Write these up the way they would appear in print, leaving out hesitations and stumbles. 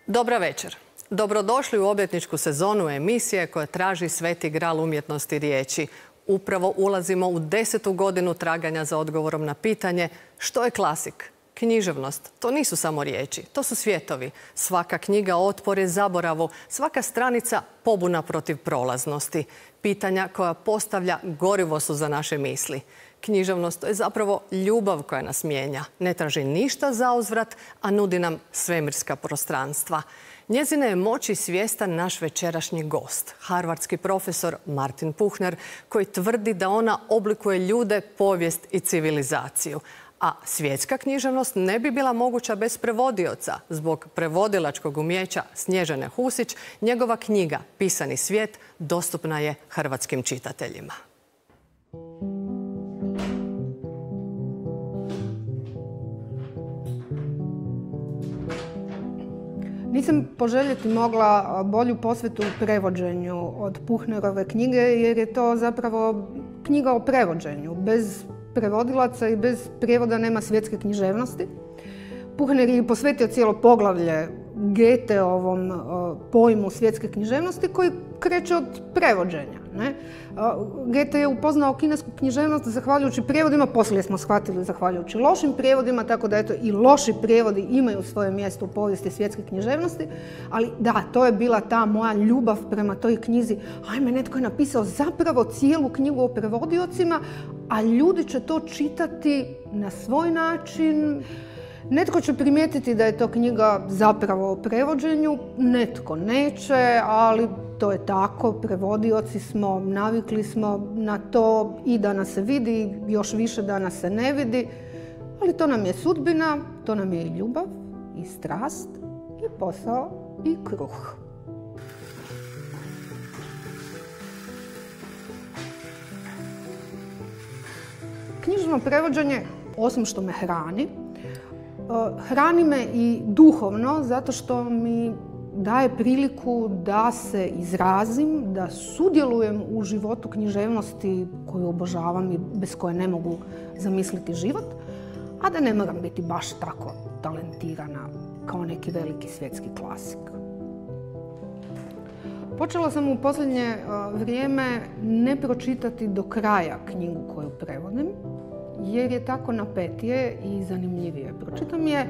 Dobra večer. Dobrodošli u obljetničku sezonu emisije koja traži sveti gral umjetnosti riječi. Upravo ulazimo u 10. godinu traganja za odgovorom na pitanje što je klasik. Književnost, to nisu samo riječi, to su svjetovi. Svaka knjiga otpor je zaboravu, svaka stranica pobuna protiv prolaznosti. Pitanja koja postavlja gorivo su za naše misli. Književnost to je zapravo ljubav koja nas mijenja. Ne traži ništa zauzvrat, a nudi nam svemirska prostranstva. Njezine je moći svjestan naš večerašnji gost, harvardski profesor Martin Puchner, koji tvrdi da ona oblikuje ljude, povijest i civilizaciju. A svjetska književnost ne bi bila moguća bez prevodioca. Zbog prevodilačkog umijeća Snježane Husić, njegova knjiga Pisani svijet dostupna je hrvatskim čitateljima. Nisam poželjeti mogla bolju posvetu prevođenju od Puchnerove knjige, jer je to zapravo knjiga o prevođenju. Bez prevodilaca i bez prijevoda nema svjetske književnosti. Puchner je posvetio cijelo poglavlje Goetheovom pojmu svjetske književnosti koji kreće od prevođenja. Goethe je upoznao kinesku književnost zahvaljujući prijevodima, poslije smo shvatili zahvaljujući lošim prijevodima, tako da eto i loši prijevodi imaju svoje mjesto u povijesti svjetske književnosti. Ali da, to je bila ta moja ljubav prema toj knjizi. Ajme, netko je napisao zapravo cijelu knjigu o prevodiocima, a ljudi će to čitati na svoj način. Netko će primijetiti da je to knjiga zapravo o prevođenju, netko neće, ali to je tako, prevodioci smo, navikli smo na to i da nas se vidi, još više da nas se ne vidi, ali to nam je sudbina, to nam je i ljubav, i strast, i posao, i kruh. Književno prevođenje, osim što me hrani, hrani me i duhovno, zato što mi daje priliku da se izrazim, da sudjelujem u životu književnosti koju obožavam i bez koje ne mogu zamisliti život, a da ne moram biti baš tako talentirana kao neki veliki svjetski klasik. Počela sam u posljednje vrijeme ne pročitati do kraja knjigu koju prevodim, jer je tako napetije i zanimljivije. Pročitam je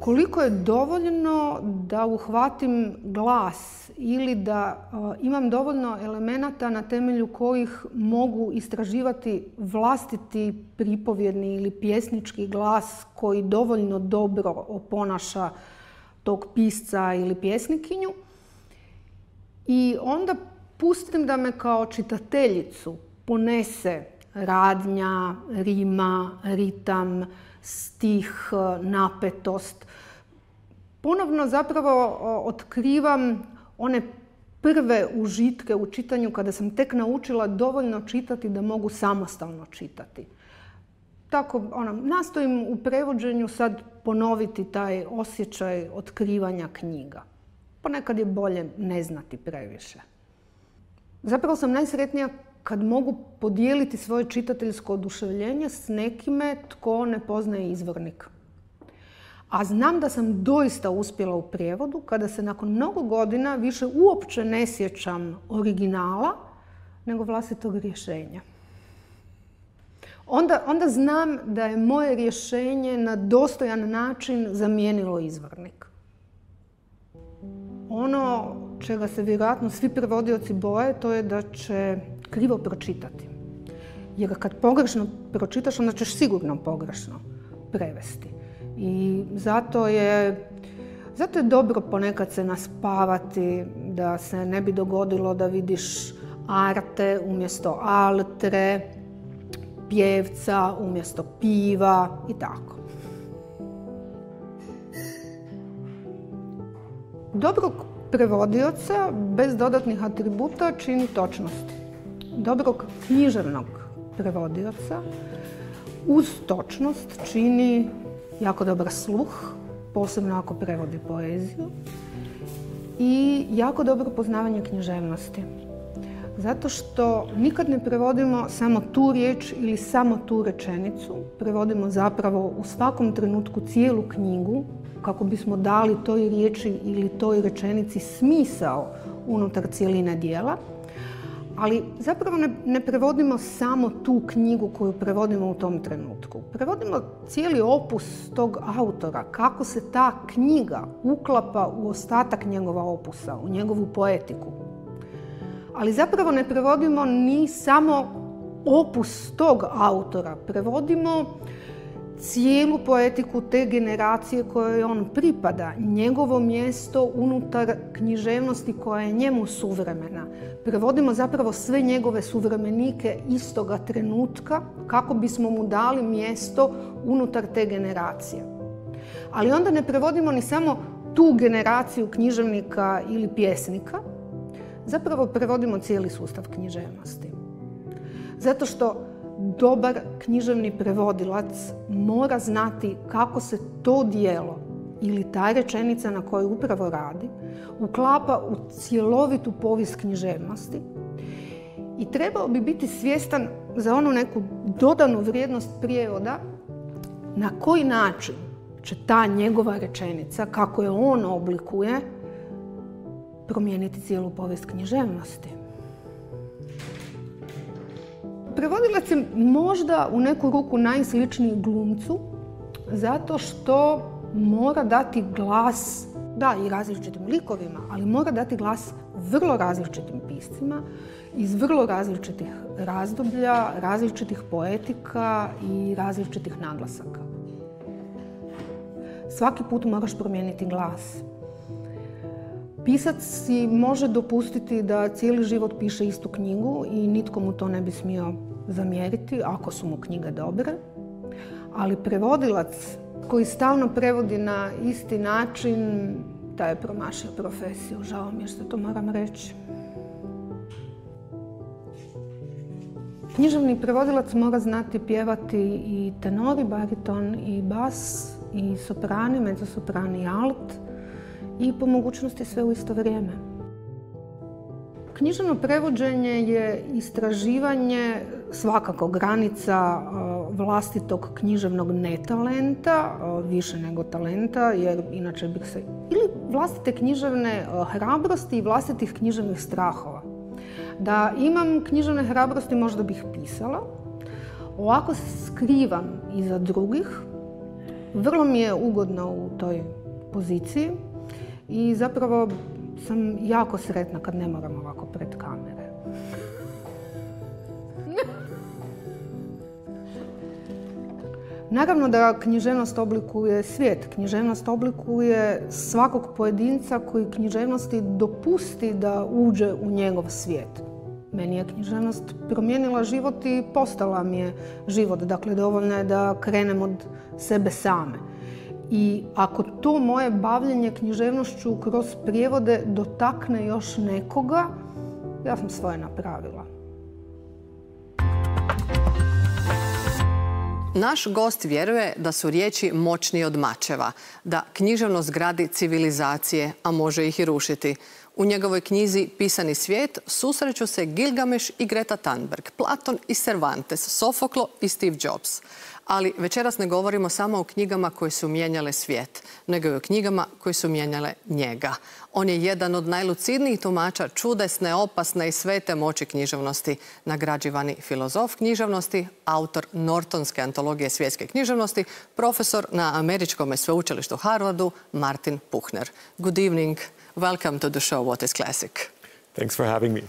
koliko je dovoljno da uhvatim glas ili da imam dovoljno elemenata na temelju kojih mogu istraživati vlastiti pripovjedni ili pjesnički glas koji dovoljno dobro oponaša tog pisca ili pjesnikinju. I onda pustim da me kao čitateljicu ponese radnja, rima, ritam, stih, napetost. Ponovno zapravo otkrivam one prve užitke u čitanju kada sam tek naučila dovoljno čitati da mogu samostalno čitati. Tako nastojim u prevođenju sad ponoviti taj osjećaj otkrivanja knjiga. Ponekad je bolje ne znati previše. Zapravo sam najsretnija kad mogu podijeliti svoje čitateljsko oduševljenje s nekime tko ne poznaje izvornik. A znam da sam doista uspjela u prijevodu kada se nakon mnogo godina više uopće ne sjećam originala nego vlastitog rješenja. Onda znam da je moje rješenje na dostojan način zamijenilo izvornik. Ono čega se vjerojatno svi prevodioci boje, to je da će krivo pročitati. Jer kad pogrešno pročitaš, onda ćeš sigurno pogrešno prevesti. I zato je dobro ponekad se naspavati, da se ne bi dogodilo da vidiš arte umjesto altre, pjevca umjesto piva i tako. Dobrog prevodioca bez dodatnih atributa čini točnost. Dobrog književnog prevodioca uz točnost čini jako dobar sluh, posebno ako prevodi poeziju, i jako dobro poznavanje književnosti. Zato što nikad ne prevodimo samo tu riječ ili samo tu rečenicu, prevodimo zapravo u svakom trenutku cijelu knjigu kako bismo dali toj riječi ili toj rečenici smisao unutar cijeline dijela. Ali zapravo ne prevodimo samo tu knjigu koju prevodimo u tom trenutku. Prevodimo cijeli opus tog autora, kako se ta knjiga uklapa u ostatak njegova opusa, u njegovu poetiku. Ali zapravo ne prevodimo ni samo opus tog autora, prevodimo cijelu poetiku te generacije kojoj on pripada, njegovo mjesto unutar književnosti koja je njemu suvremena. Prevodimo zapravo sve njegove suvremenike istoga trenutka kako bismo mu dali mjesto unutar te generacije. Ali onda ne prevodimo ni samo tu generaciju književnika ili pjesnika, zapravo prevodimo cijeli sustav književnosti. Zato što dobar književni prevodilac mora znati kako se to djelo ili ta rečenica na kojoj upravo radi uklapa u cjelovitu povijest književnosti i trebao bi biti svjestan za onu neku dodanu vrijednost prijevoda na koji način će ta njegova rečenica, kako je on oblikuje, promijeniti cijelu povijest književnosti. Prevodilac je možda u neku ruku najsličniji glumcu zato što mora dati glas, da, i različitim likovima, ali mora dati glas vrlo različitim piscima iz vrlo različitih razdoblja, različitih poetika i različitih naglasaka. Svaki put moraš promijeniti glas. Pisac si može dopustiti da cijeli život piše istu knjigu i nitko mu to ne bi smio zamjeriti ako su mu knjige dobre. Ali prevodilac koji stalno prevodi na isti način, taj je promašio profesiju. Žao mi je što to moram reći. Književni prevodilac mora znati pjevati i tenor, i bariton, i bas, i soprani, mezzosoprani, i alt, i po mogućnosti sve u isto vrijeme. Književno prevođenje je istraživanje svakako granica vlastitog književnog netalenta, više nego talenta, jer inače bih se... ili vlastite književne hrabrosti i vlastitih književnih strahova. Da imam književne hrabrosti možda bih pisala, ovako se skrivam iza drugih, vrlo mi je ugodno u toj poziciji i zapravo sam jako sretna kad ne moram ovako pred kamere. Naravno da književnost oblikuje svijet. Književnost oblikuje svakog pojedinca koji književnosti dopusti da uđe u njegov svijet. Meni je književnost promijenila život i postala mi je život. Dakle, dovoljno je da krenem od sebe same. I ako to moje bavljenje književnošću kroz prijevode dotakne još nekoga, ja sam svoje napravila. Naš gost vjeruje da su riječi moćnije od mačeva, da književnost gradi civilizacije, a može ih i rušiti. U njegovoj knjizi Pisani svijet susreću se Gilgameš i Greta Thunberg, Platon i Cervantes, Sofoklo i Steve Jobs. Ali večeras ne govorimo samo o knjigama koje su mijenjale svijet, nego i o knjigama koje su mijenjale njega. On je jedan od najlucidnijih tumača čudesne, opasne i svete moći književnosti, nagrađivani filozof književnosti, autor Nortonske antologije svjetske književnosti, profesor na Američkom sveučilištu Harvardu, Martin Puchner. Good evening. Welcome to the show, What is Classic? Thanks for having me.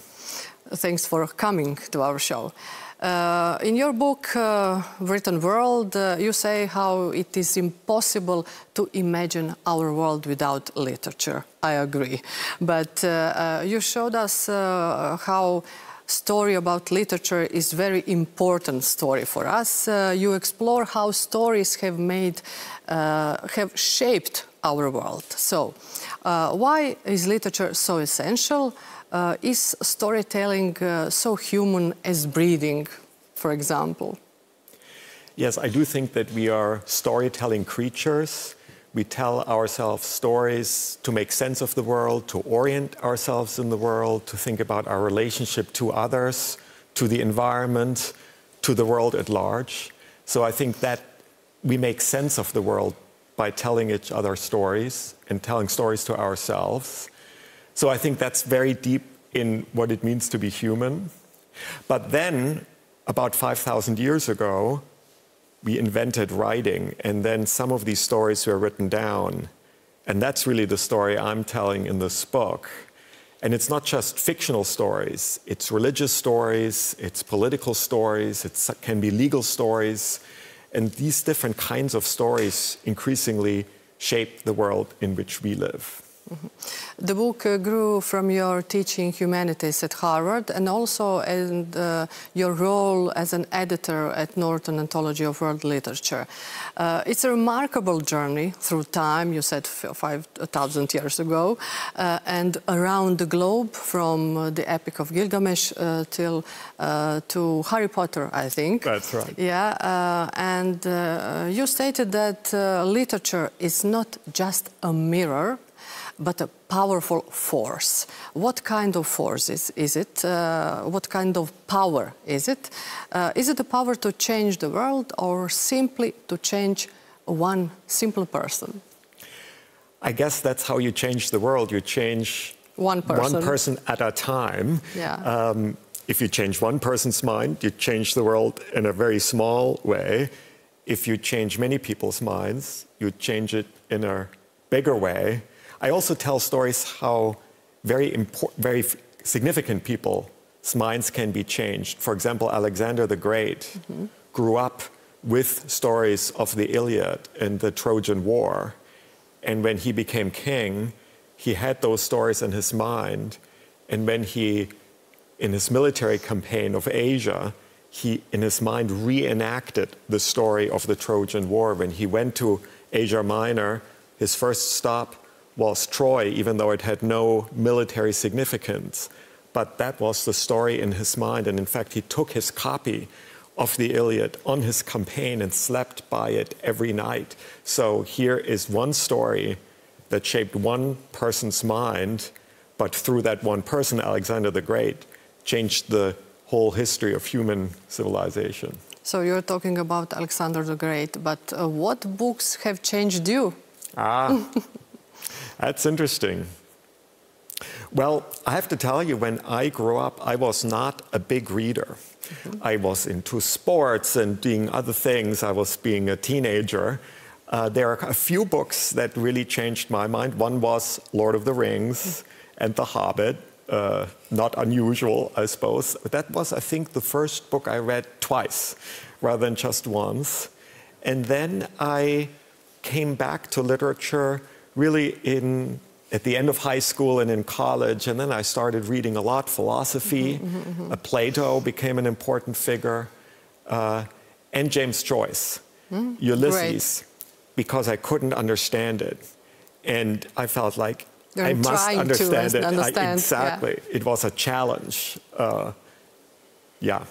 Thanks for coming to our show. In your book, Written World, you say how it is impossible to imagine our world without literature. I agree. But you showed us how story about literature is very important story for us. You explore how stories have shaped our world. So, why is literature so essential? Is storytelling so human as breathing, for example? Yes, I do think that we are storytelling creatures. We tell ourselves stories to make sense of the world, to orient ourselves in the world, to think about our relationship to others, to the environment, to the world at large. So I think that we make sense of the world by telling each other stories and telling stories to ourselves. So I think that's very deep in what it means to be human. But then, about 5,000 years ago, we invented writing, and then some of these stories were written down. And that's really the story I'm telling in this book. And it's not just fictional stories, it's religious stories, it's political stories, it can be legal stories. And these different kinds of stories increasingly shape the world in which we live. The book grew from your teaching humanities at Harvard and also your role as an editor at Norton Anthology of World Literature. It's a remarkable journey through time, you said 5,000 years ago, and around the globe from the Epic of Gilgamesh to Harry Potter, I think. That's right. Yeah, and you stated that literature is not just a mirror, but a powerful force. What kind of force is it? What kind of power is it? Is it a power to change the world or simply to change one simple person? I guess that's how you change the world. You change one person at a time. Yeah. If you change one person's mind, you change the world in a very small way. If you change many people's minds, you change it in a bigger way. I also tell stories how very significant people's minds can be changed. For example, Alexander the Great grew up with stories of the Iliad and the Trojan War. And when he became king, he had those stories in his mind. And when he, in his military campaign of Asia, he, in his mind, reenacted the story of the Trojan War. When he went to Asia Minor, his first stop was Troy, even though it had no military significance. But that was the story in his mind. And in fact, he took his copy of the Iliad on his campaign and slept by it every night. So here is one story that shaped one person's mind, but through that one person, Alexander the Great, changed the whole history of human civilization. So you're talking about Alexander the Great, but what books have changed you? That's interesting. Well, I have to tell you, when I grew up, I was not a big reader. I was into sports and doing other things. I was being a teenager. There are a few books that really changed my mind. One was Lord of the Rings and The Hobbit. Not unusual, I suppose. But that was, I think, the first book I read twice rather than just once. And then I came back to literature really at the end of high school and in college, and then I started reading a lot philosophy. Plato became an important figure, and James Joyce, Ulysses, because I couldn't understand it. And I felt like I must understand it. Exactly. Yeah. It was a challenge. Yeah.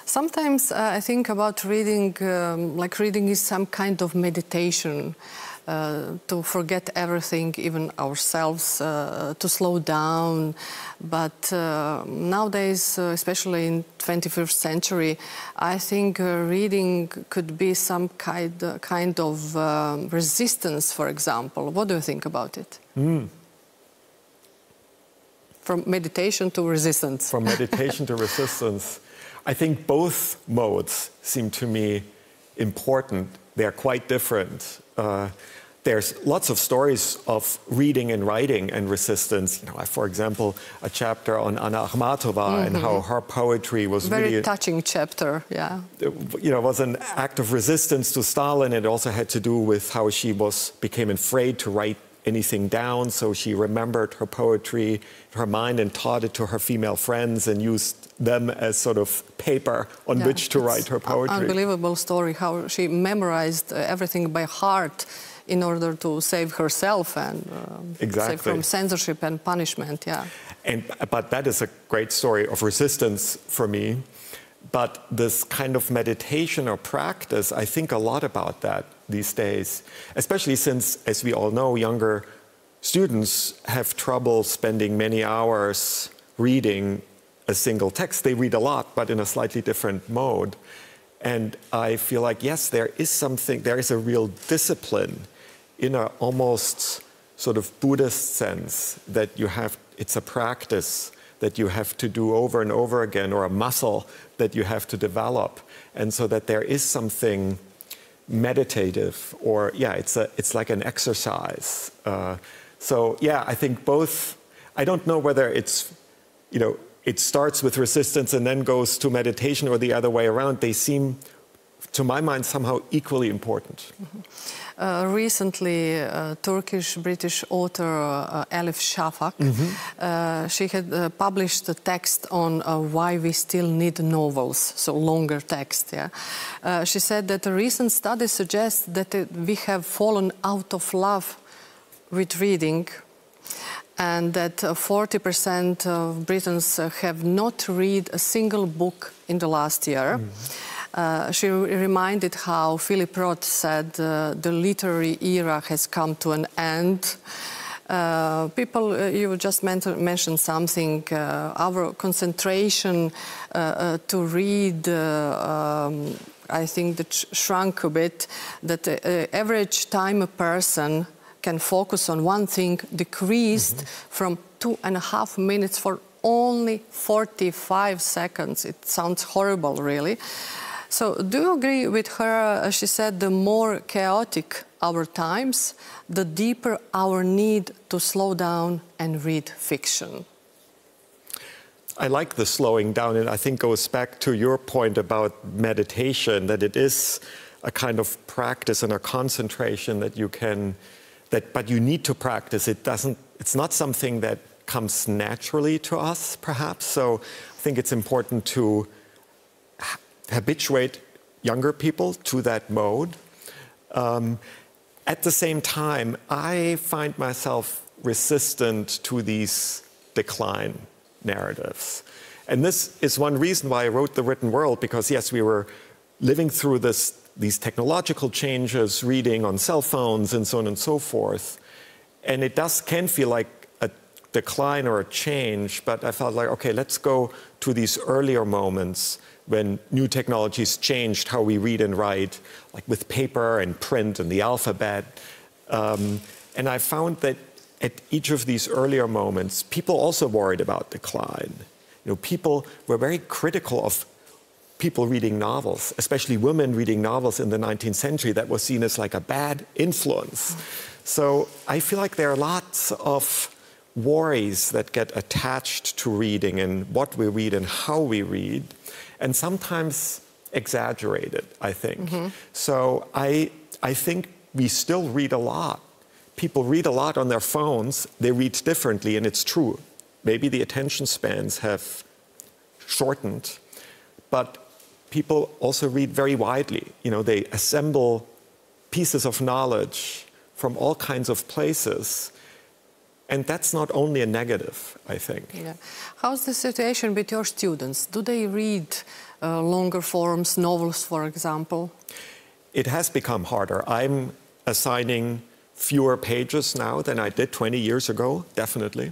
Sometimes I think about reading, like reading is some kind of meditation. To forget everything, even ourselves, to slow down. But nowadays, especially in 21st century, I think reading could be some kind of resistance, for example. What do you think about it? From meditation to resistance. From meditation to resistance. I think both modes seem to me important. They're quite different. There's lots of stories of reading and writing and resistance. You know, for example, a chapter on Anna Akhmatova and how her poetry was very touching chapter, yeah. You know, was an act of resistance to Stalin. It also had to do with how she became afraid to write anything down, so she remembered her poetry in her mind and taught it to her female friends and used them as sort of paper on which to write her poetry. Unbelievable story, how she memorized everything by heart in order to save herself and save from censorship and punishment, yeah. But that is a great story of resistance for me. But this kind of meditation or practice, I think a lot about that these days, especially since, as we all know, younger students have trouble spending many hours reading a single text. They read a lot, but in a slightly different mode. And I feel like, yes, there is a real discipline in an almost sort of Buddhist sense, that it's a practice that you have to do over and over again, or a muscle that you have to develop. And so that there is something meditative, or it's like an exercise. So yeah, I think both. I don't know whether it's, it starts with resistance and then goes to meditation, or the other way around. They seem, to my mind, somehow equally important. Mm-hmm. Recently, Turkish-British author Elif Shafak, she had published a text on why we still need novels, so longer text. Yeah, she said that a recent study suggests that we have fallen out of love with reading, and that 40% of Britons have not read a single book in the last year. She reminded how Philip Roth said the literary era has come to an end. People, you just mentioned something, our concentration to read, I think that shrunk a bit, that the average time a person can focus on one thing decreased from 2.5 minutes for only 45 seconds. It sounds horrible, really. So do you agree with her? She said the more chaotic our times, the deeper our need to slow down and read fiction. I like the slowing down, and I think goes back to your point about meditation, that it is a kind of practice and a concentration that you can, but you need to practice. It's not something that comes naturally to us, perhaps. So I think it's important to habituate younger people to that mode. At the same time, I find myself resistant to these decline narratives. And this is one reason why I wrote The Written World, because yes, we were living through these technological changes, reading on cell phones and so on and so forth. And it can feel like a decline or a change, but I felt like, okay, let's go to these earlier moments when new technologies changed how we read and write, like with paper and print and the alphabet. And I found that at each of these earlier moments, people also worried about decline. People were very critical of people reading novels, especially women reading novels in the 19th century. That was seen as like a bad influence. So I feel like there are lots of worries that get attached to reading and what we read and how we read, and sometimes exaggerated, I think. So I think we still read a lot. People read a lot on their phones. They read differently, and it's true. Maybe the attention spans have shortened, but people also read very widely. They assemble pieces of knowledge from all kinds of places. And that's not only a negative, I think. Yeah. How's the situation with your students? Do they read longer forms, novels, for example? It has become harder. I'm assigning fewer pages now than I did 20 years ago, definitely.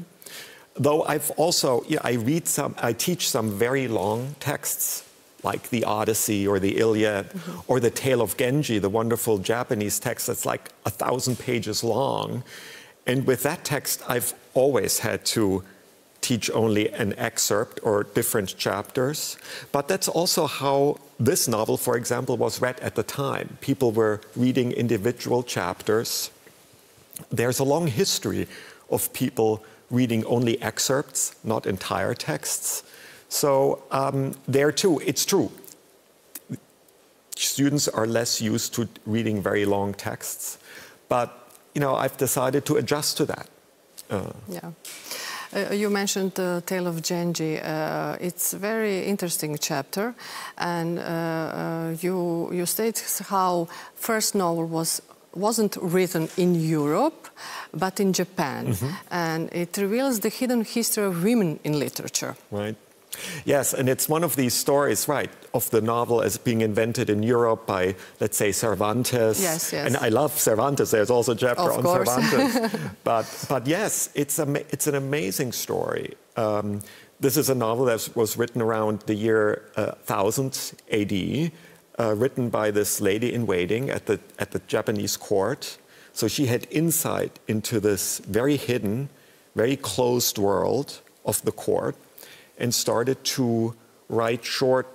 Though I've also, I teach some very long texts, like the Odyssey or the Iliad, or the Tale of Genji, the wonderful Japanese text that's like 1,000 pages long. And with that text, I've always had to teach only an excerpt or different chapters. But that's also how this novel, for example, was read at the time. People were reading individual chapters. There's a long history of people reading only excerpts, not entire texts. So there too, it's true. Students are less used to reading very long texts. But I've decided to adjust to that. You mentioned the Tale of Genji. It's a very interesting chapter, and you state how first novel wasn't written in Europe, but in Japan, and it reveals the hidden history of women in literature. Right. Yes, and it's one of these stories, right, of the novel as being invented in Europe by, let's say, Cervantes. Yes, yes. And I love Cervantes. There's also a chapter on Cervantes. but yes, it's an amazing story. This is a novel that was written around the year 1000 AD, written by this lady in waiting at the Japanese court, So she had insight into this very hidden, very closed world of the court and started to write short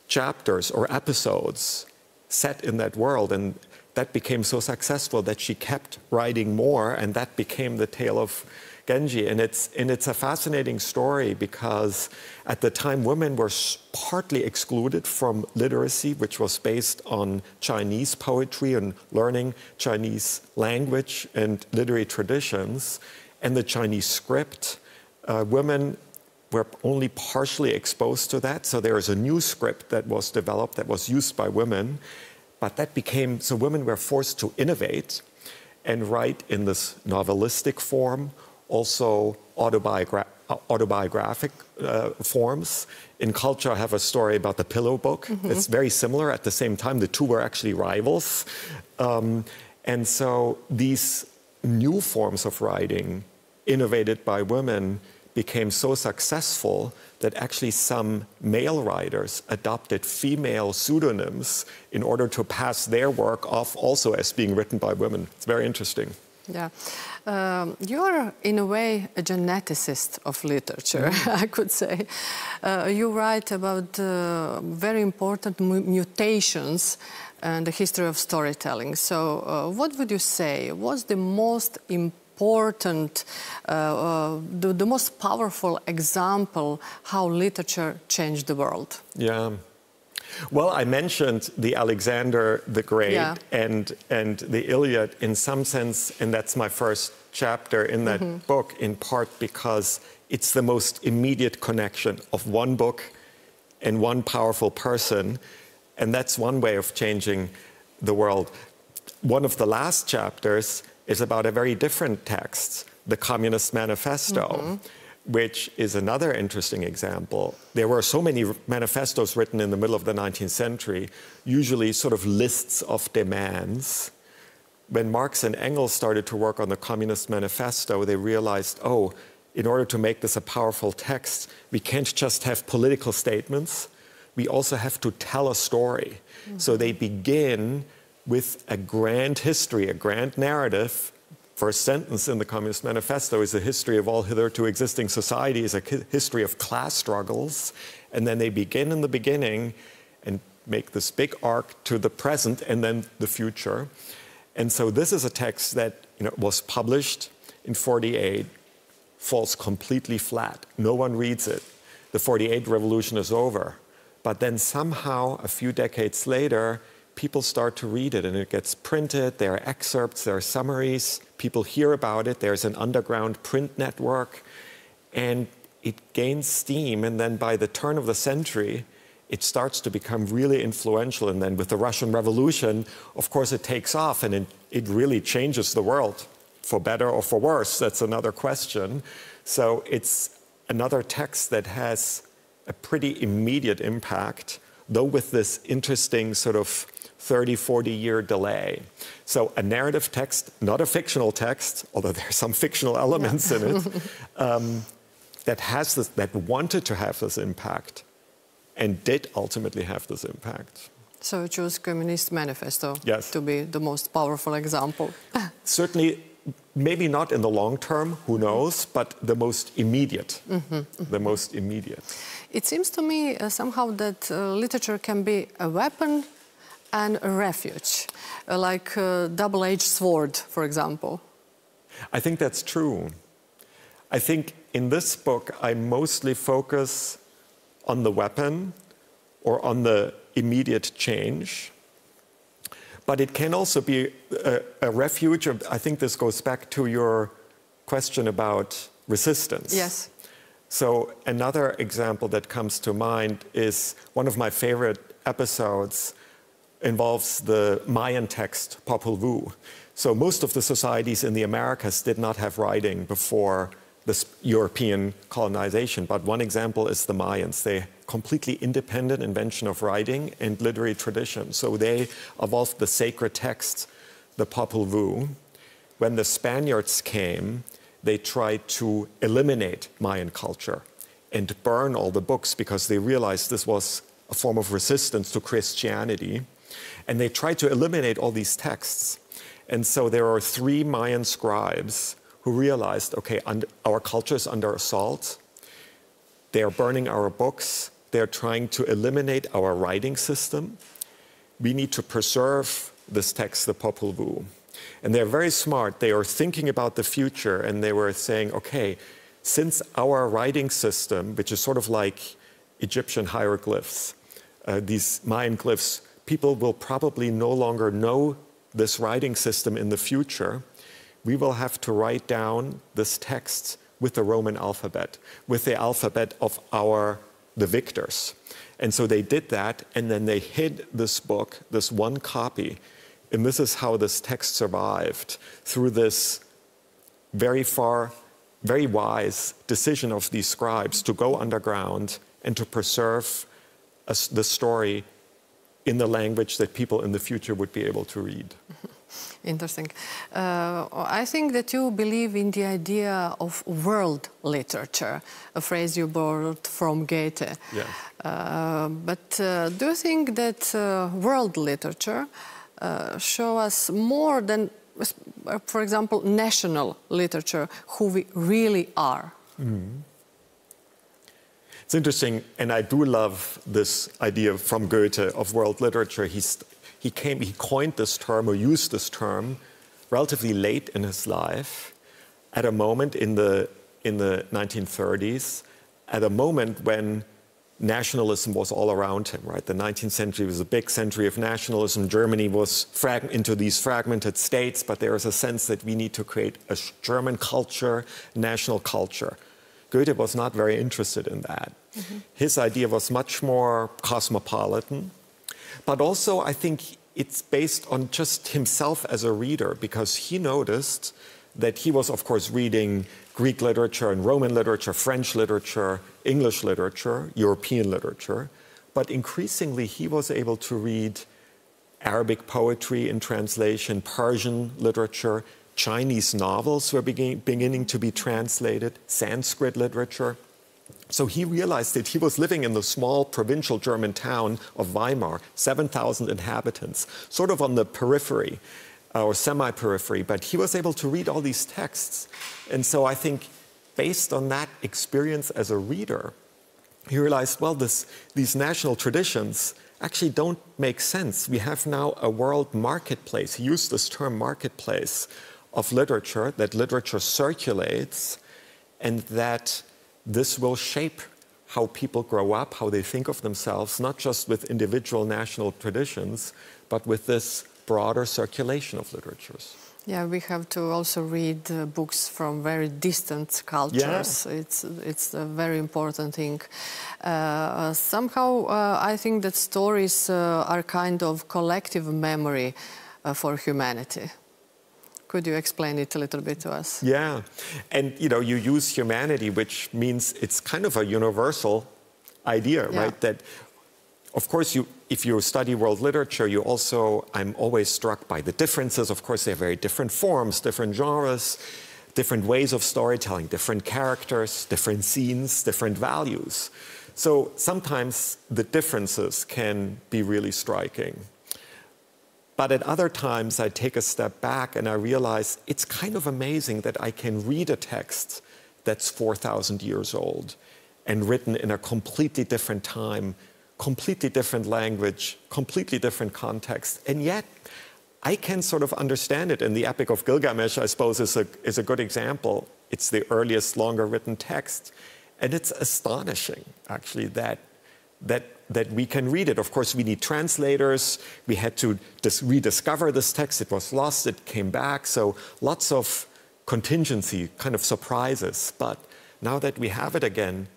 chapters or episodes set in that world. And that became so successful that she kept writing more, and that became the tale of Genji. And it's a fascinating story because at the time women were partly excluded from literacy, which was based on Chinese poetry and learning Chinese language and literary traditions, and the Chinese script. Women were only partially exposed to that. So there is a new script that was developed that was used by women, but that became, so women were forced to innovate and write in this novelistic form, also autobiographic forms. In culture, I have a story about the pillow book. It's very similar. At the same time, the two were actually rivals. And so these new forms of writing, innovated by women, became so successful that actually some male writers adopted female pseudonyms in order to pass their work off also as being written by women. It's very interesting. Yeah. You're, in a way, a geneticist of literature, I could say. You write about very important mutations in the history of storytelling. So what would you say was the most important, the most powerful example how literature changed the world? Yeah. Well, I mentioned the Alexander the Great and the Iliad in some sense, and that's my first chapter in that book, in part because it's the most immediate connection of one book and one powerful person, and that's one way of changing the world. One of the last chapters is about a very different text, the Communist Manifesto, which is another interesting example. There were so many manifestos written in the middle of the 19th century, usually sort of lists of demands. When Marx and Engels started to work on the Communist Manifesto, they realized, oh, in order to make this a powerful text, we can't just have political statements, we also have to tell a story. So they begin with a grand history, a grand narrative. First sentence in the Communist Manifesto is a history of all hitherto existing societies, a history of class struggles. And then they begin in the beginning and make this big arc to the present and then the future. And so this is a text that was published in 1948, falls completely flat. No one reads it. The 1948 revolution is over. But then somehow, a few decades later, people start to read it and it gets printed, there are excerpts, there are summaries, people hear about it, there's an underground print network, and it gains steam, and then by the turn of the century, it starts to become really influential, and then with the Russian Revolution, of course it takes off, and it really changes the world, for better or for worse, that's another question. So it's another text that has a pretty immediate impact, though with this interesting sort of 30, 40-year delay. So a narrative text, not a fictional text, although there are some fictional elements in it, that wanted to have this impact and did ultimately have this impact. So you choose Communist Manifesto to be the most powerful example. Certainly, maybe not in the long term, who knows, but the most immediate. The most immediate. It seems to me somehow that literature can be a weapon and a refuge, like a double-edged sword, for example. I think that's true. I think in this book, I mostly focus on the weapon or on the immediate change. But it can also be a refuge. I think this goes back to your question about resistance. Yes. So another example that comes to mind is one of my favorite episodes involves the Mayan text Popol Vuh. So most of the societies in the Americas did not have writing before this European colonization. But one example is the Mayans. They completely independent invention of writing and literary tradition. So they evolved the sacred text, the Popol Vuh. When the Spaniards came, they tried to eliminate Mayan culture and burn all the books because they realized this was a form of resistance to Christianity. And they tried to eliminate all these texts. And so there are 3 Mayan scribes who realized, okay, our culture is under assault. They are burning our books. They're trying to eliminate our writing system. We need to preserve this text, the Popol Vuh. And they're very smart. They are thinking about the future, and they were saying, okay, since our writing system, which is sort of like Egyptian hieroglyphs, these Mayan glyphs, people will probably no longer know this writing system in the future. We will have to write down this text with the Roman alphabet, with the alphabet of the victors. And so they did that, and then they hid this book, this one copy. And this is how this text survived, through this very wise decision of these scribes to go underground and to preserve the story in the language that people in the future would be able to read. Interesting. I think that you believe in the idea of world literature, a phrase you borrowed from Goethe. Yes. But do you think that world literature show us more than, for example, national literature, who we really are? Mm. It's interesting, and I do love this idea from Goethe of world literature. He coined this term, or used this term, relatively late in his life, at a moment in the 1930s, at a moment when nationalism was all around him, right? The 19th century was a big century of nationalism. Germany was into these fragmented states, but there is a sense that we need to create a German culture, national culture. Goethe was not very interested in that. Mm-hmm. His idea was much more cosmopolitan, but also I think it's based on just himself as a reader, because he noticed that he was, of course, reading Greek literature and Roman literature, French literature, English literature, European literature, but increasingly he was able to read Arabic poetry in translation, Persian literature, Chinese novels were beginning to be translated, Sanskrit literature. So he realized that he was living in the small provincial German town of Weimar, 7,000 inhabitants, sort of on the periphery, or semi-periphery, but he was able to read all these texts. And so I think based on that experience as a reader, he realized, well, these national traditions actually don't make sense. We have now a world marketplace. He used this term marketplace of literature, that literature circulates, and that this will shape how people grow up, how they think of themselves, not just with individual national traditions, but with this broader circulation of literatures. Yeah, we have to also read books from very distant cultures. Yeah. It's a very important thing. Somehow, I think that stories are kind of collective memory for humanity. Could you explain it a little bit to us? Yeah, and you use humanity, which means it's kind of a universal idea, yeah. Right? That, of course, if you study world literature, I'm always struck by the differences. Of course, they have very different forms, different genres, different ways of storytelling, different characters, different scenes, different values. So sometimes the differences can be really striking. But at other times, I take a step back and I realize it's kind of amazing that I can read a text that's 4,000 years old and written in a completely different time, completely different language, completely different context. And yet, I can sort of understand it. And the Epic of Gilgamesh, I suppose, is a good example. It's the earliest longer written text. And it's astonishing, actually, that we can read it. Of course, we need translators. We had to rediscover this text. It was lost. It came back. So lots of contingency, kind of surprises. But now that we have it again,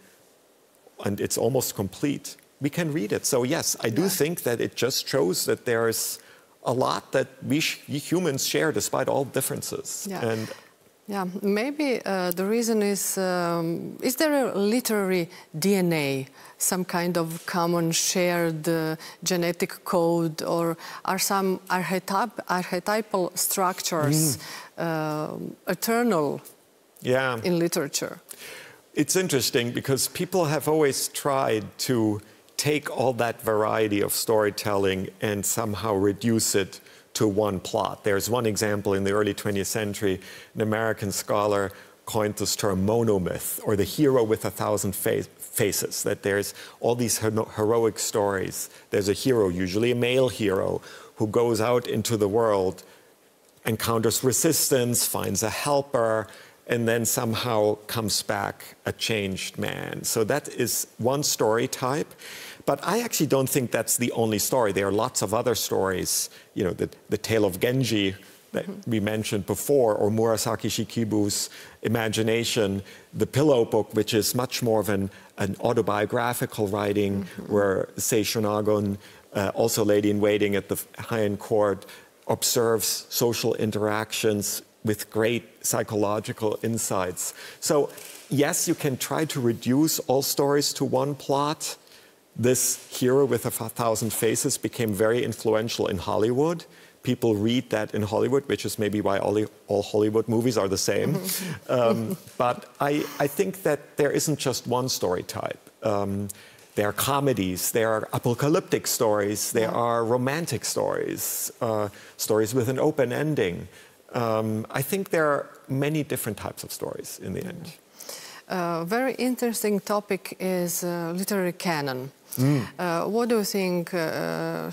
and it's almost complete, we can read it. So yes, I do think that it just shows that there's a lot that we humans share despite all differences. Yeah. And yeah, maybe the reason is there a literary DNA, some kind of common shared genetic code, or are some archetypal structures eternal in literature? It's interesting because people have always tried to take all that variety of storytelling and somehow reduce it to one plot. There's one example in the early 20th century. An American scholar coined this term monomyth, or the hero with 1,000 faces, that there's all these heroic stories. There's a hero, usually a male hero, who goes out into the world, encounters resistance, finds a helper, and then somehow comes back a changed man. So that is one story type. But I actually don't think that's the only story. There are lots of other stories, you know, the tale of Genji that we mentioned before, or Murasaki Shikibu's Imagination, the Pillow Book, which is much more of an autobiographical writing, where Sei Shonagon, also lady-in-waiting at the Heian court, observes social interactions with great psychological insights. So yes, you can try to reduce all stories to one plot. This hero with 1,000 faces became very influential in Hollywood. People read that in Hollywood, which is maybe why all Hollywood movies are the same. But I think that there isn't just one story type. There are comedies, there are apocalyptic stories, there are romantic stories, stories with an open ending. I think there are many different types of stories in the end. A very interesting topic is literary canon. What do you think?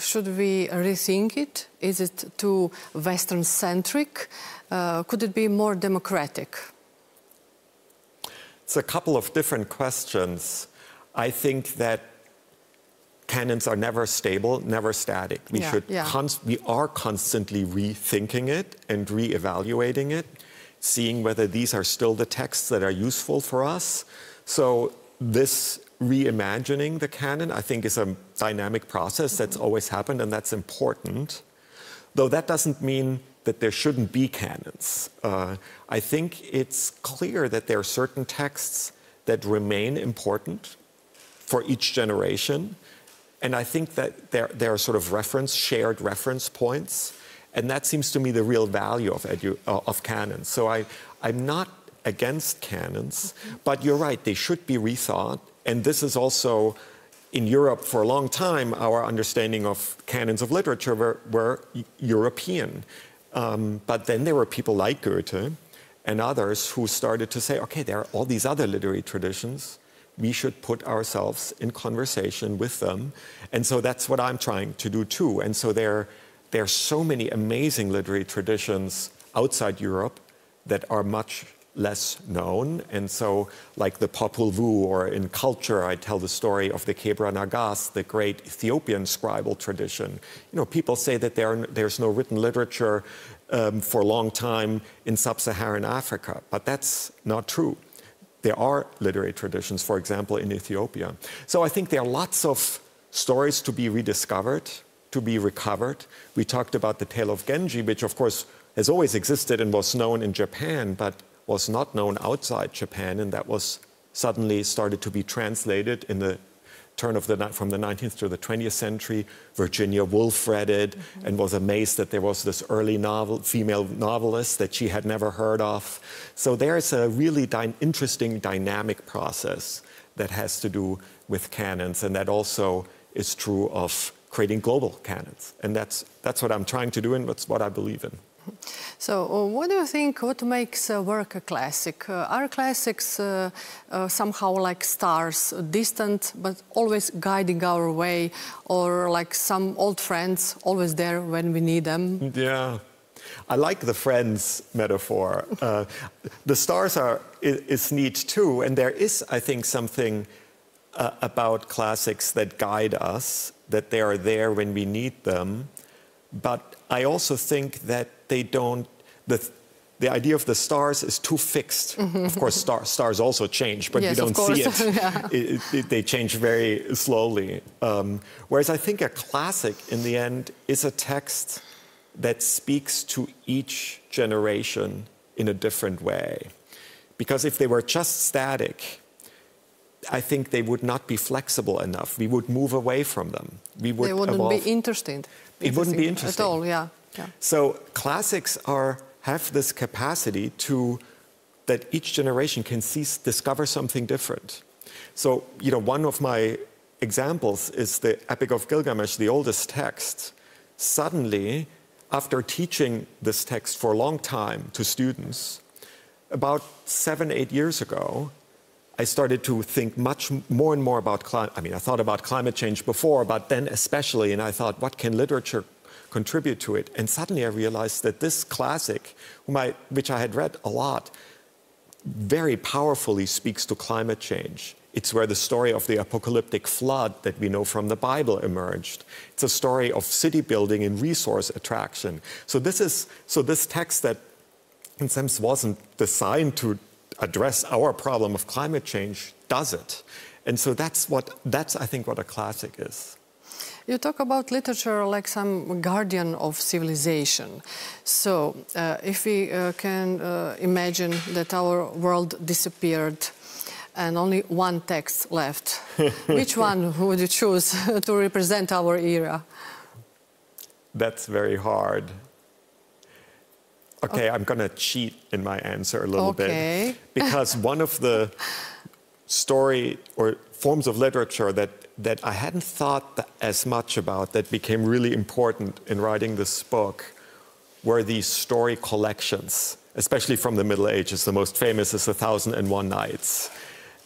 Should we rethink it? Is it too Western-centric? Could it be more democratic? It's a couple of different questions. I think that canons are never stable, never static. We are constantly rethinking it and re-evaluating it, seeing whether these are still the texts that are useful for us. So this reimagining the canon, I think, is a dynamic process that's always happened, and that's important. Though that doesn't mean that there shouldn't be canons. I think it's clear that there are certain texts that remain important for each generation. And I think that there are sort of shared reference points. And that seems to me the real value of canons. So I'm not against canons, but you're right, they should be rethought. And this is also, in Europe for a long time, our understanding of canons of literature were European. But then there were people like Goethe and others who started to say, okay, there are all these other literary traditions. We should put ourselves in conversation with them. And so that's what I'm trying to do too. And so there are so many amazing literary traditions outside Europe that are much less known. And so, like the Popol Vuh, or in culture, I tell the story of the Kebra Nagas, the great Ethiopian scribal tradition. You know, people say that there's no written literature for a long time in sub-Saharan Africa, but that's not true. There are literary traditions, for example, in Ethiopia. So I think there are lots of stories to be rediscovered, to be recovered. We talked about the tale of Genji, which of course has always existed and was known in Japan, but was not known outside Japan, and that was suddenly started to be translated in the turn from the 19th to the 20th century. Virginia Woolf read it and was amazed that there was this early female novelist that she had never heard of. So there's a really interesting dynamic process that has to do with canons, and that also is true of creating global canons. And that's what I'm trying to do, and that's what I believe in. So what do you think, what makes a work a classic? Are classics somehow like stars, distant but always guiding our way, or like some old friends always there when we need them? Yeah, I like the friends metaphor. The stars is neat too, and there is, I think, something about classics that guide us, that they are there when we need them. But I also think that they don't, the idea of the stars is too fixed. Of course, stars also change, but yes, we don't see it. Yeah. They change very slowly. Whereas I think a classic, in the end, is a text that speaks to each generation in a different way. Because if they were just static, I think they would not be flexible enough. We would move away from them. They wouldn't be interesting. It wouldn't be interesting. At all, yeah. So classics have this capacity that each generation can discover something different. So, you know, one of my examples is the Epic of Gilgamesh, the oldest text. Suddenly, after teaching this text for a long time to students, about 7, 8 years ago, I started to think much more and more about climate. I mean, I thought about climate change before, but then especially, and I thought, what can literature contribute to it? And suddenly I realized that this classic, which I had read a lot, very powerfully speaks to climate change. It's where the story of the apocalyptic flood that we know from the Bible emerged. It's a story of city building and resource attraction. So this text that in some sense wasn't designed to address our problem of climate change does it. And so that's I think what a classic is. You talk about literature like some guardian of civilization. So if we can imagine that our world disappeared and only one text left, which one would you choose to represent our era? That's very hard. Okay, I'm going to cheat in my answer a little bit. Because one of the story or forms of literature that I hadn't thought as much about that became really important in writing this book were these story collections, especially from the Middle Ages. The most famous is 1001 Nights.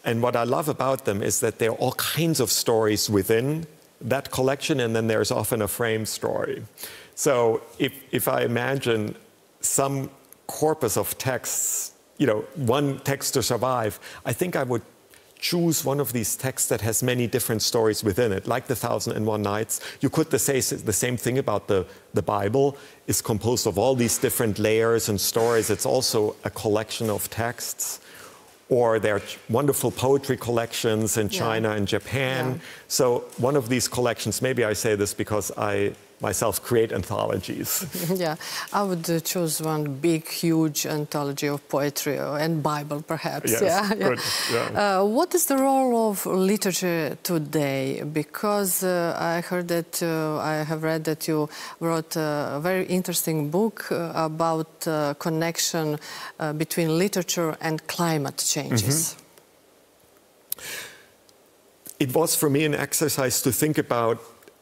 And what I love about them is that there are all kinds of stories within that collection, and then there's often a frame story. So if I imagine some corpus of texts, you know, one text to survive, I think I would choose one of these texts that has many different stories within it, like the 1001 Nights. You could say the same thing about the Bible. It's composed of all these different layers and stories. It's also a collection of texts. Or there are wonderful poetry collections in China and Japan. So one of these collections, maybe I say this because I myself create anthologies. Yeah, I would choose one big, huge anthology of poetry and Bible, perhaps. Yes, good. Yeah. What is the role of literature today? Because I heard that, I have read that you wrote a very interesting book about connection between literature and climate changes. It was for me an exercise to think about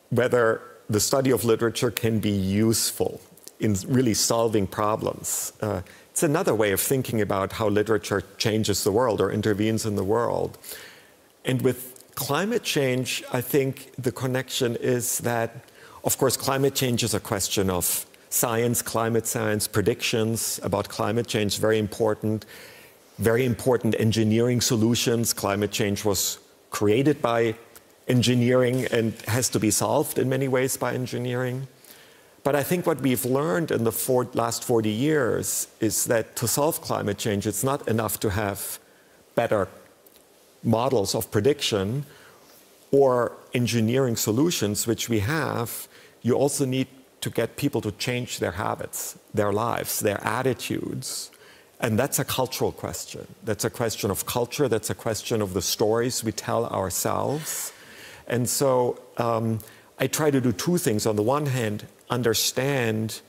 whether the study of literature can be useful in really solving problems. It's another way of thinking about how literature changes the world or intervenes in the world. And with climate change, I think the connection is that, of course, climate change is a question of science, climate science, predictions about climate change, very important engineering solutions. Climate change was created by engineering and has to be solved in many ways by engineering. But I think what we've learned in the last 40 years is that to solve climate change, it's not enough to have better models of prediction or engineering solutions, which we have. You also need to get people to change their habits, their lives, their attitudes. And that's a cultural question. That's a question of culture. That's a question of the stories we tell ourselves. And so I try to do two things. On the one hand, understand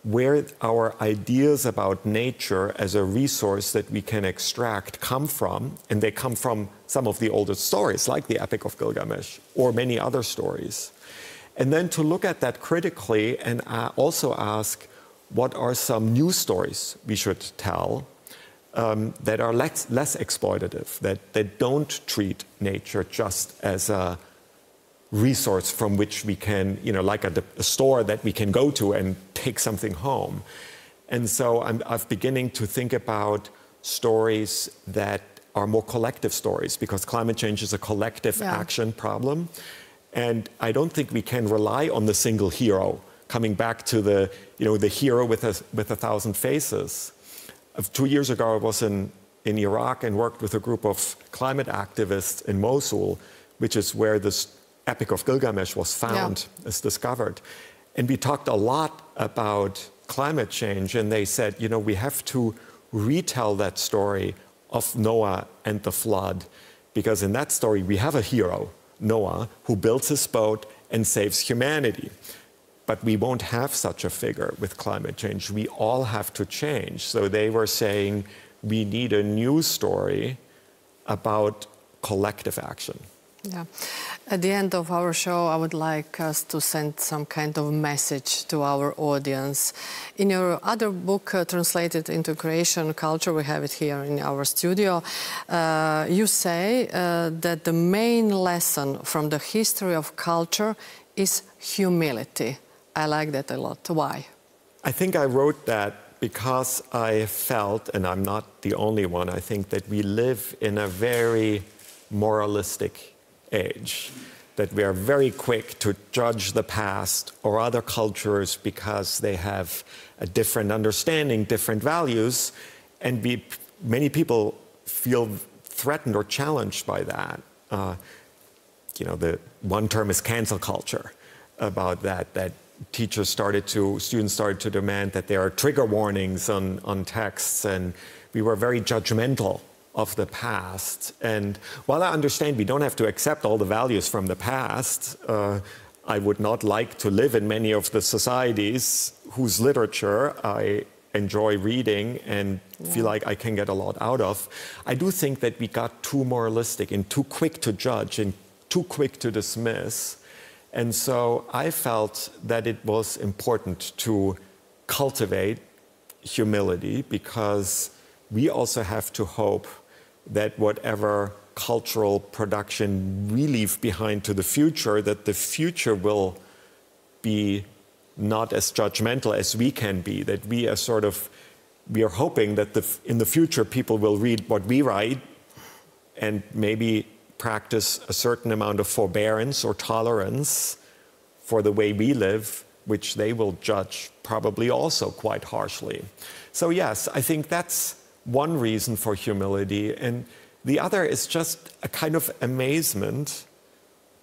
where our ideas about nature as a resource that we can extract come from. And they come from some of the oldest stories, like the Epic of Gilgamesh, or many other stories. And then to look at that critically and also ask, what are some new stories we should tell that are less exploitative, that don't treat nature just as a resource from which we can, you know, like a store that we can go to and take something home. And so I'm beginning to think about stories that are more collective stories, because climate change is a collective action problem. And I don't think we can rely on the single hero, coming back to the, you know, the hero with 1,000 faces. 2 years ago, I was in Iraq and worked with a group of climate activists in Mosul, which is where this Epic of Gilgamesh was found, is discovered. And we talked a lot about climate change, and they said, you know, we have to retell that story of Noah and the flood, because in that story we have a hero, Noah, who builds his boat and saves humanity. But we won't have such a figure with climate change. We all have to change. So they were saying we need a new story about collective action. Yeah. At the end of our show, I would like us to send some kind of message to our audience. In your other book, translated into creation culture, we have it here in our studio, you say that the main lesson from the history of culture is humility. I like that a lot. Why? I think I wrote that because I felt, and I'm not the only one, I think that we live in a very moralistic age, that we are very quick to judge the past or other cultures because they have a different understanding, different values, and many people feel threatened or challenged by that. The one term is cancel culture about that students started to demand that there are trigger warnings on texts, and we were very judgmental of the past. And while I understand we don't have to accept all the values from the past, I would not like to live in many of the societies whose literature I enjoy reading and feel like I can get a lot out of. I do think that we got too moralistic and too quick to judge and too quick to dismiss. And so I felt that it was important to cultivate humility, because we also have to hope that whatever cultural production we leave behind to the future, that the future will be not as judgmental as we can be, that we are hoping that in the future people will read what we write and maybe practice a certain amount of forbearance or tolerance for the way we live, which they will judge probably also quite harshly. So yes, I think that's one reason for humility, and the other is just a kind of amazement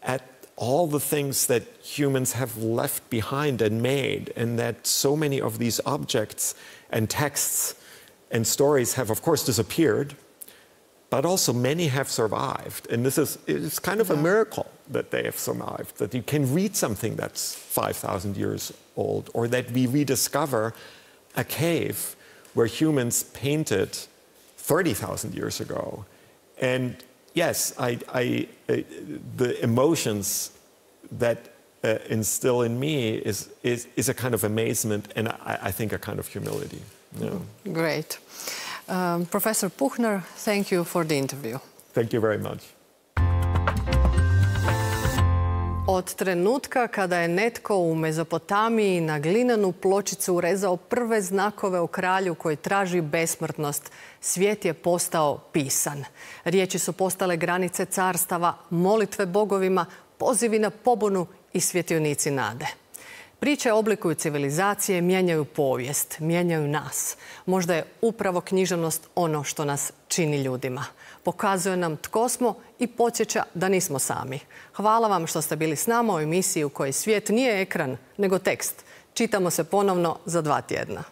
at all the things that humans have left behind and made, and that so many of these objects and texts and stories have, of course, disappeared, but also many have survived. And it's kind of a miracle that they have survived, that you can read something that's 5,000 years old, or that we rediscover a cave where humans painted 30,000 years ago. And yes, the emotions that instill in me is a kind of amazement, and I think a kind of humility. Yeah. Great. Professor Puchner, thank you for the interview. Thank you very much. Od trenutka kada je netko u Mezopotamiji na glinenu pločicu urezao prve znakove o kralju koji traži besmrtnost, svijet je postao pisan. Riječi su postale granice carstava, molitve bogovima, pozivi na pobunu i svjetionici nade. Priče oblikuju civilizacije, mijenjaju povijest, mijenjaju nas. Možda je upravo književnost ono što nas čini ljudima. Pokazuje nam tko smo i podsjeća da nismo sami. Hvala vam što ste bili s nama u emisiji u kojoj svijet nije ekran, nego tekst. Čitamo se ponovno za 2 tjedna.